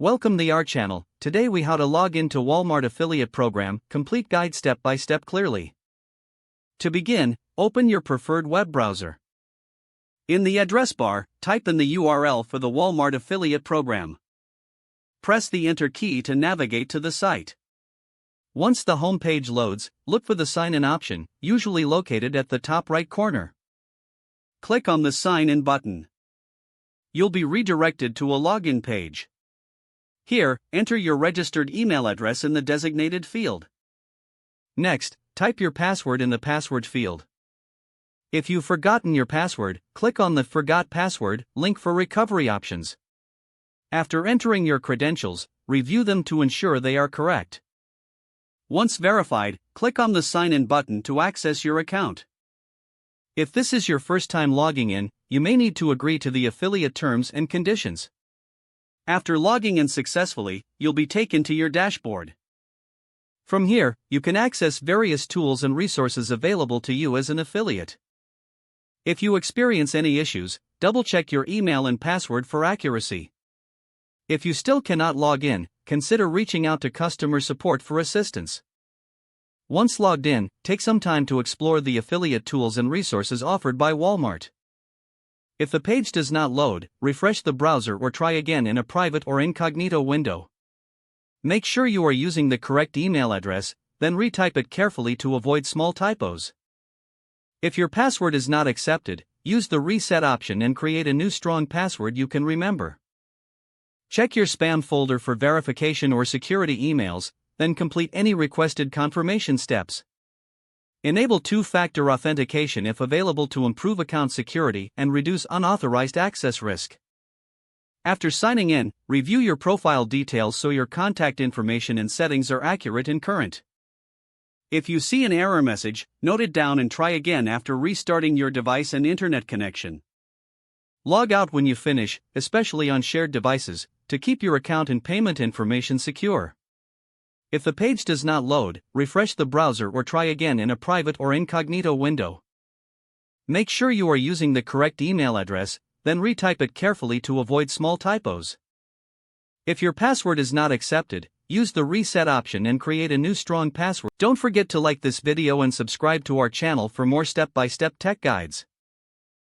Welcome the our channel. Today we how to log into Walmart affiliate program, complete guide step by step clearly. To begin, open your preferred web browser. In the address bar, type in the URL for the Walmart affiliate program. Press the enter key to navigate to the site. Once the home page loads, look for the sign in option, usually located at the top right corner. Click on the sign in button. You'll be redirected to a login page. Here, enter your registered email address in the designated field. Next, type your password in the password field. If you've forgotten your password, click on the Forgot Password link for recovery options. After entering your credentials, review them to ensure they are correct. Once verified, click on the Sign In button to access your account. If this is your first time logging in, you may need to agree to the affiliate terms and conditions. After logging in successfully, you'll be taken to your dashboard. From here, you can access various tools and resources available to you as an affiliate. If you experience any issues, double-check your email and password for accuracy. If you still cannot log in, consider reaching out to customer support for assistance. Once logged in, take some time to explore the affiliate tools and resources offered by Walmart. If the page does not load, refresh the browser or try again in a private or incognito window. Make sure you are using the correct email address, then retype it carefully to avoid small typos. If your password is not accepted, use the reset option and create a new strong password you can remember. Check your spam folder for verification or security emails, then complete any requested confirmation steps. Enable two-factor authentication if available to improve account security and reduce unauthorized access risk. After signing in, review your profile details so your contact information and settings are accurate and current. If you see an error message, note it down and try again after restarting your device and internet connection. Log out when you finish, especially on shared devices, to keep your account and payment information secure. If the page does not load, refresh the browser or try again in a private or incognito window. Make sure you are using the correct email address, then retype it carefully to avoid small typos. If your password is not accepted, use the reset option and create a new strong password. Don't forget to like this video and subscribe to our channel for more step-by-step tech guides.